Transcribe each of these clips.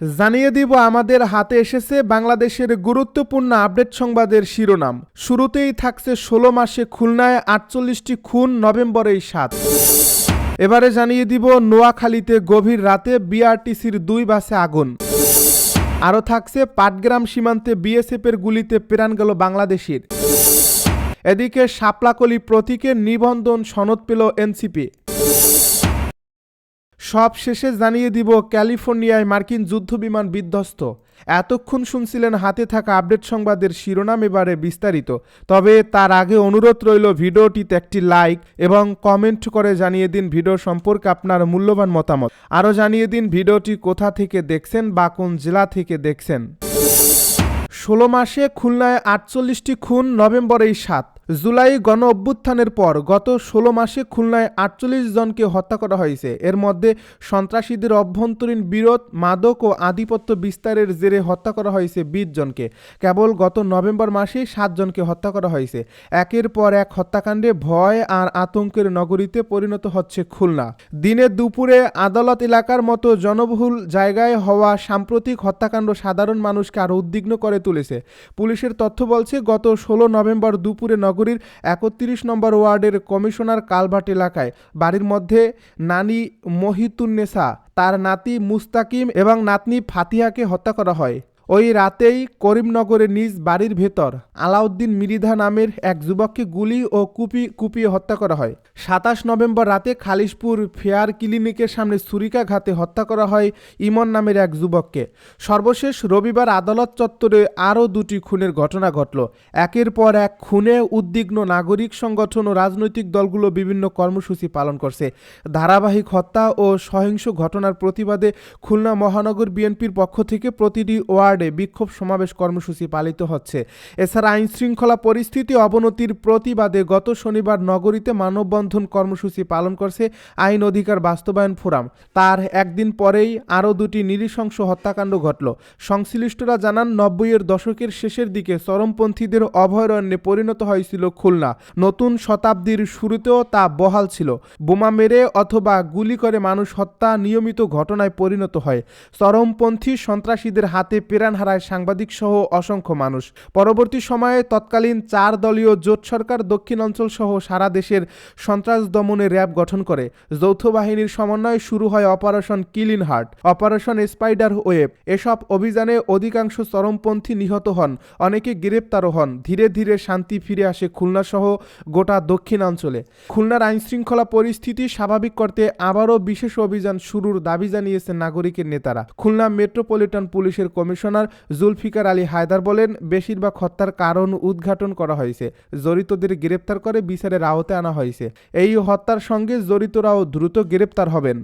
জানিয়ে দিব আমাদের হাতে এসেছে বাংলাদেশের গুরুত্বপূর্ণ আপডেট সংবাদের শিরোনাম। শুরুতেই থাকছে ১৬ মাসে খুলনায় ৪৮টি খুন, নভেম্বরেই ৭। এবারে জানিয়ে দিব নোয়াখালীতে গভীর রাতে বিআরটিসির ২ বাসে আগুন। আরও থাকছে পাটগ্রাম সীমান্তে বিএসএফের গুলিতে প্রাণ গেল বাংলাদেশির। এদিকে শাপলাকলি প্রতীকের নিবন্ধন সনদ পেল এনসিপি। সব শেষে জানিয়ে দিব ক্যালিফোর্নিয়ায় মার্কিন যুদ্ধবিমান বিধ্বস্ত। এতক্ষণ শুনছিলেন হাতে থাকা আপডেট সংবাদের শিরোনাম, এবারে বিস্তারিত। তবে তার আগে অনুরোধ রইল ভিডিওটিতে একটি লাইক এবং কমেন্ট করে জানিয়ে দিন ভিডিও সম্পর্কে আপনার মূল্যবান মতামত। আরও জানিয়ে দিন ভিডিওটি কোথা থেকে দেখছেন বা কোন জেলা থেকে দেখছেন। ১৬ মাসে খুলনায় ৪৮টি খুন, নভেম্বরেই ৭। জুলাই গণ অভ্যুত্থানের পর গত ১৬ মাসে খুলনায় ৪৮ জনকে হত্যা করা হয়েছে। এর মধ্যে সন্ত্রাসীদের অভ্যন্তরীণ বিরোধ, মাদক ও আধিপত্য বিস্তারের জেরে হত্যা করা হয়েছে ২০ জনকে। কেবল গত নভেম্বর মাসেই ৭ জনকে হত্যা করা হয়েছে। একের পর এক হত্যাকাণ্ডে ভয় আর আতঙ্কের নগরীতে পরিণত হচ্ছে খুলনা। দিনে দুপুরে আদালত এলাকার মতো জনবহুল জায়গায় হওয়া সাম্প্রতিক হত্যাকাণ্ড সাধারণ মানুষকে আরও উদ্বিগ্ন করে তুলেছে। পুলিশের তথ্য বলছে, গত ১৬ নভেম্বর দুপুরে নগরীর ৩১ নম্বর ওয়ার্ডের কমিশনার কালভার্ট এলাকায় বাড়ির মধ্যে নানি মহিতুন্নেসা, তার নাতি মুস্তাকিম এবং নাতনি ফাতিহাকে হত্যা করা হয়। ওই রাতেই করিমনগরের নিজ বাড়ির ভেতর আলাউদ্দিন মৃধা নামের এক যুবককে গুলি ও কুপিয়ে হত্যা করা হয়। ২৭ নভেম্বর রাতে খালিশপুর ফেয়ার ক্লিনিকের সামনে ছুরিকাঘাতে হত্যা করা হয় ইমন নামের এক যুবককে। সর্বশেষ রবিবার আদালত চত্বরে আরও ২টি খুনের ঘটনা ঘটল। একের পর এক খুনে উদ্বিগ্ন নাগরিক সংগঠন ও রাজনৈতিক দলগুলো বিভিন্ন কর্মসূচি পালন করছে। ধারাবাহিক হত্যা ও সহিংস ঘটনার প্রতিবাদে খুলনা মহানগর বিএনপির পক্ষ থেকে প্রতিটি ওয়ার্ড বিক্ষোভ সমাবেশ কর্মসূচি পালিত হচ্ছে। এছাড়া আইন শৃঙ্খলা পরিস্থিতি অবনতির প্রতিবাদে গত শনিবার নগরীতে মানববন্ধন কর্মসূচি পালন করছে আইন অধিকার বাস্তবায়ন ফোরাম। তার একদিন পরেই আরও ২টি নৃশংস হত্যাকাণ্ড ঘটল। সংশ্লিষ্টরা জানান, ৯০-এর দশকের শেষের দিকে চরমপন্থীদের অভয়ারণ্যে পরিণত হয়েছিল খুলনা। নতুন শতাব্দীর শুরুতেও তা বহাল ছিল। বোমা মেরে অথবা গুলি করে মানুষ হত্যা নিয়মিত ঘটনায় পরিণত হয়। চরমপন্থী সন্ত্রাসীদের হাতে প্রাণ হারায় সাংবাদিক সহ অসংখ্য মানুষ। পরবর্তী সময়ে তৎকালীন ৪ দলীয় জোট সরকার দক্ষিণাঞ্চল সহ সারা দেশের সন্ত্রাস দমনে র্যাব গঠন করে। যৌথ বাহিনীর সমন্বয়ে শুরু হয় operation clean heart, operation spider web. এসব অভিযানে অধিকাংশ চরমপন্থী নিহত হন, অনেকে গ্রেপ্তারও হন। ধীরে ধীরে শান্তি ফিরে আসে খুলনা সহ গোটা দক্ষিণাঞ্চলে। খুলনার আইনশৃঙ্খলা পরিস্থিতি স্বাভাবিক করতে আবারও বিশেষ অভিযান শুরুর দাবি জানিয়েছেন নাগরিকের নেতারা। খুলনা মেট্রোপলিটন পুলিশের কমিশনার জুলফিকার আলী হায়দার বলেন, বেশিরভাগ হত্যার কারণ উদ্ঘাটন করা হয়েছে, জড়িতদের গ্রেপ্তার করে বিচারের আওতায় আনা হয়েছে। এই হত্যার সঙ্গে জড়িতরাও দ্রুত গ্রেপ্তার হবেন।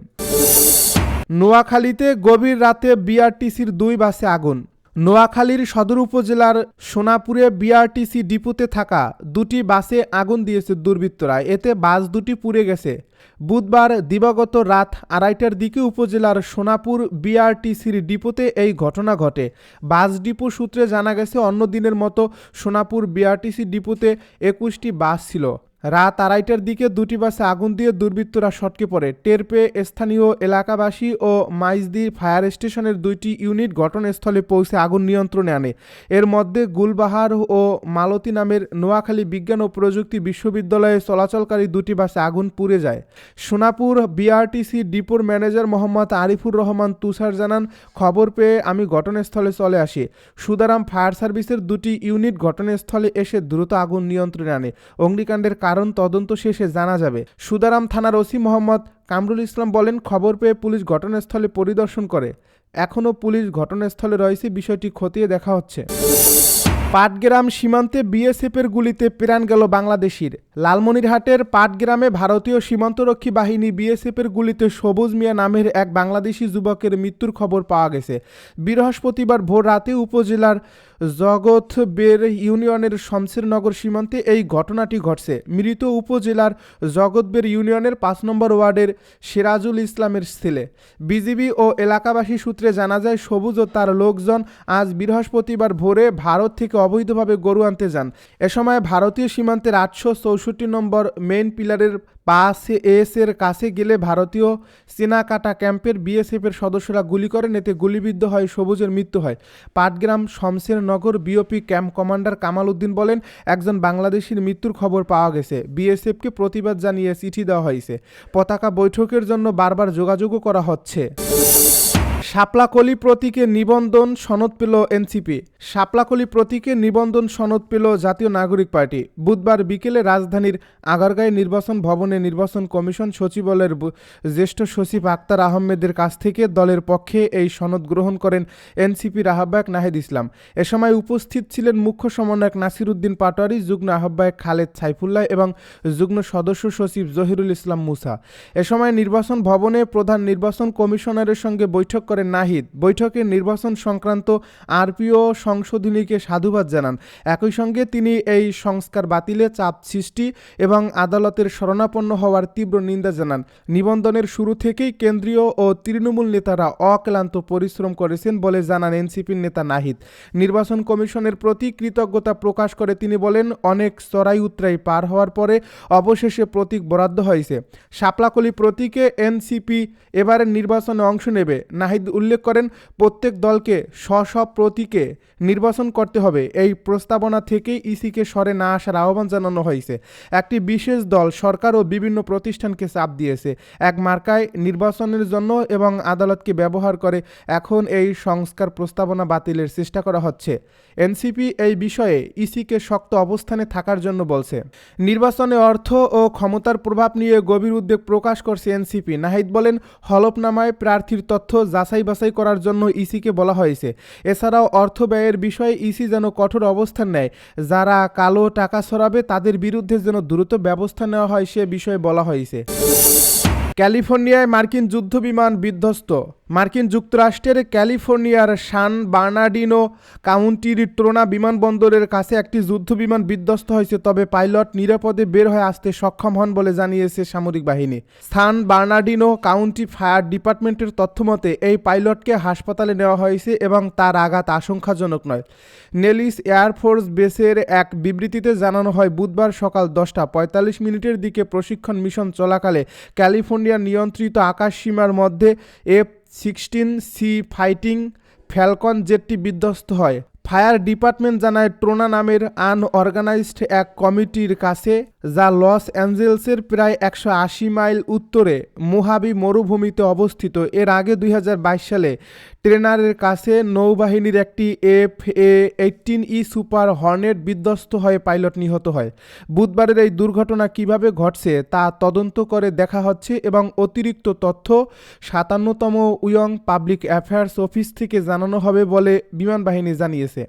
নোয়াখালীতে গভীর রাতে বিআরটিসির ২ বাসে আগুন। নোয়াখালীর সদর উপজেলার সোনাপুরে বিআরটিসি ডিপোতে থাকা ২টি বাসে আগুন দিয়েছে দুর্বৃত্তরা। এতে বাস ২টি পুড়ে গেছে। বুধবার দিবাগত রাত ২:৩০টার দিকে উপজেলার সোনাপুর বিআরটিসির ডিপোতে এই ঘটনা ঘটে। বাস ডিপো সূত্রে জানা গেছে, অন্য দিনের মতো সোনাপুর বিআরটিসি ডিপোতে ২১টি বাস ছিল। রাত ২:৩০টার দিকে ২টি বাসে আগুন দিয়ে দুর্বৃত্তরা সটকে পড়ে। টের পেয়ে স্থানীয় এলাকাবাসী ও মাইজদি ফায়ার স্টেশনের ২টি ইউনিট ঘটনাস্থলে পৌঁছে আগুন নিয়ন্ত্রণে আনে। এর মধ্যে গুলবাহার ও মালতী নামের নোয়াখালী বিজ্ঞান ও প্রযুক্তি বিশ্ববিদ্যালয়ে চলাচলকারী ২টি বাসে আগুন পুড়ে যায়। সোনাপুর বিআরটিসি ডিপোর ম্যানেজার মোহাম্মদ আরিফুর রহমান তুষার জানান, খবর পেয়ে আমি ঘটনাস্থলে চলে আসি। সুদারাম ফায়ার সার্ভিসের ২টি ইউনিট ঘটনাস্থলে এসে দ্রুত আগুন নিয়ন্ত্রণে আনে। অগ্নিকাণ্ডের কারণ তদন্ত শেষে জানা যাবে। সুদারাম থানার ওসি মোহাম্মদ কামরুল ইসলাম বলেন, খবর পেয়ে পুলিশ ঘটনাস্থলে পরিদর্শন করে। এখনও পুলিশ ঘটনাস্থলে রয়েছে, বিষয়টি খতিয়ে দেখা হচ্ছে। পাটগ্রাম সীমান্তে বিএসএফের গুলিতে প্রাণ গেল বাংলাদেশির। লালমনিরহাটের পাটগ্রামে ভারতীয় সীমান্তরক্ষী বাহিনী বিএসএফের গুলিতে সবুজ মিয়া নামের এক বাংলাদেশি যুবকের মৃত্যুর খবর পাওয়া গেছে। বৃহস্পতিবার ভোর রাতে উপজেলার জগৎবের ইউনিয়নের শমশেরনগর সীমান্তে এই ঘটনাটি ঘটছে। মৃত উপজেলার জগৎবের ইউনিয়নের ৫ নম্বর ওয়ার্ডের সিরাজুল ইসলামের ছেলে। বিজিবি ও এলাকাবাসী সূত্রে জানা যায়, সবুজ ও তার লোকজন আজ বৃহস্পতিবার ভোরে ভারত থেকে অবৈধভাবে গরু আনতে যান। এ সময় ভারতীয় সীমান্তের ৮৬৪ নম্বর মেইন পিলারের পাশে এর কাছে গেলে ভারতীয় চেনাকাটা ক্যাম্পের বিএসএফের সদস্যরা গুলি করেন। এতে গুলিবিদ্ধ হয় সবুজের মৃত্যু হয়। Patgram Shamshernagar BOP camp commander Kamal Uddin বলেন, একজন বাংলাদেশির মৃত্যুর খবর পাওয়া গেছে। বিএসএফকে প্রতিবাদ জানিয়ে চিঠি দেওয়া হয়েছে। পতাকা বৈঠকের জন্য বারবার যোগাযোগও করা হচ্ছে। শাপলাকলি প্রতীকে নিবন্ধন সনদ পেল এনসিপি। শাপলাকলি প্রতীকে নিবন্ধন সনদ পেল জাতীয় নাগরিক পার্টি। বুধবার বিকেলে রাজধানীর আগারগাঁও নির্বাচন ভবনে নির্বাচন কমিশন সচিবালয়ের জ্যেষ্ঠ সচিব আক্তার আহমেদের কাছ থেকে দলের পক্ষে এই সনদ গ্রহণ করেন এনসিপির আহ্বায়ক নাহিদ ইসলাম। এ সময় উপস্থিত ছিলেন মুখ্য সমন্বয়ক নাসির উদ্দিন পাটোয়ারি, যুগ্ম আহ্বায়ক খালেদ সাইফুল্লাহ এবং যুগ্ম সদস্য সচিব জহিরুল ইসলাম মুসা। এ সময় নির্বাচন ভবনে প্রধান নির্বাচন কমিশনারের সঙ্গে বৈঠক করেন নাহিদ। বৈঠকে নির্বাচন সংক্রান্ত আরপিও সংশোধনীকে সাধুবাদ জানান। একই সঙ্গে তিনি এই সংস্কার বাতিলে চাপ সৃষ্টি এবং আদালতের শরণাপন্ন হওয়ার তীব্র নিন্দা জানান। নিবন্ধনের শুরু থেকেই কেন্দ্রীয় ও তৃণমূল নেতারা অক্লান্ত পরিশ্রম করেছেন বলে জানান এনসিপির নেতা নাহিদ। নির্বাচন কমিশনের প্রতি কৃতজ্ঞতা প্রকাশ করে তিনি বলেন, অনেক চড়াই উতরাই পার হওয়ার পরে অবশেষে প্রতীক বরাদ্দ হয়েছে। শাপলাকলি প্রতীকে এনসিপি এবারের নির্বাচনে অংশ নেবে। নাহিদ উল্লেখ করেন, প্রত্যেক দলকে স্ব প্রতীকে নির্বাচন করতে হবে। এই প্রস্তাবনা থেকেই ইসিকে সরে না আসার আহ্বান জানানো হয়েছে। একটি বিশেষ দল সরকার ও বিভিন্ন প্রতিষ্ঠানকে চাপ দিয়েছে এক মার্কায় নির্বাচনের জন্য এবং আদালতকে ব্যবহার করে এখন এই সংস্কার প্রস্তাবনা বাতিলের চেষ্টা করা হচ্ছে। এনসিপি এই বিষয়ে ইসিকে শক্ত অবস্থানে থাকার জন্য বলছে। নির্বাচনে অর্থ ও ক্ষমতার প্রভাব নিয়ে গভীর উদ্বেগ প্রকাশ করছে এনসিপি। নাহিদ বলেন, হলফনামায় প্রার্থীর তথ্য যাচাই বাছাই করার জন্য ইসিকে বলা হয়েছে। এছাড়াও অর্থ ব্যয়ের বিষয়ে ইসি যেন কঠোর অবস্থান নেয়। যারা কালো টাকা ছড়াবে তাদের বিরুদ্ধে যেন দ্রুত ব্যবস্থা নেওয়া হয় সে বিষয়ে বলা হয়েছে। ক্যালিফোর্নিয়ায় মার্কিন যুদ্ধবিমান বিধ্বস্ত। মার্কিন যুক্তরাষ্ট্রের ক্যালিফোর্নিয়ার সান বার্নার্ডিনো কাউন্টির ট্রোনা বিমানবন্দরের কাছে একটি যুদ্ধবিমান বিধ্বস্ত হয়েছে, তবে পাইলট নিরাপদে বের হয়ে আসতে সক্ষম হন বলে জানিয়েছে সামরিক বাহিনী। সান বার্নার্ডিনো কাউন্টি ফায়ার ডিপার্টমেন্টের তথ্যমতে এই পাইলটকে হাসপাতালে নেওয়া হয়েছে এবং তার আঘাত আশঙ্কাজনক নয়। নেলিস এয়ারফোর্স বেসের এক বিবৃতিতে জানানো হয়, বুধবার সকাল 10:45 দিকে প্রশিক্ষণ মিশন চলাকালে ক্যালিফোর্নিয়ার নিয়ন্ত্রিত আকাশসীমার মধ্যে F-16C ফাইটিং ফ্যালকন জেটটি বিধ্বস্ত হয়। ফায়ার ডিপার্টমেন্ট জানায়, ট্রোনা নামের আনঅর্গানাইজড এক কমিটির কাছে, যা লস অ্যাঞ্জেলেসের প্রায় 180 মাইল উত্তরে মোহাবি মরুভূমিতে অবস্থিত। এর আগে 2022 সালে ট্রেনারের কাছে নৌবাহিনীর একটি F/A-18E সুপার হর্নেট বিধ্বস্ত হয়ে পাইলট নিহত হয়। বুধবারের এই দুর্ঘটনা কিভাবে ঘটছে তা তদন্ত করে দেখা হচ্ছে এবং অতিরিক্ত তথ্য 57তম উইং পাবলিক অ্যাফেয়ার্স অফিস থেকে জানানো হবে বলে বিমান বাহিনী জানিয়েছে।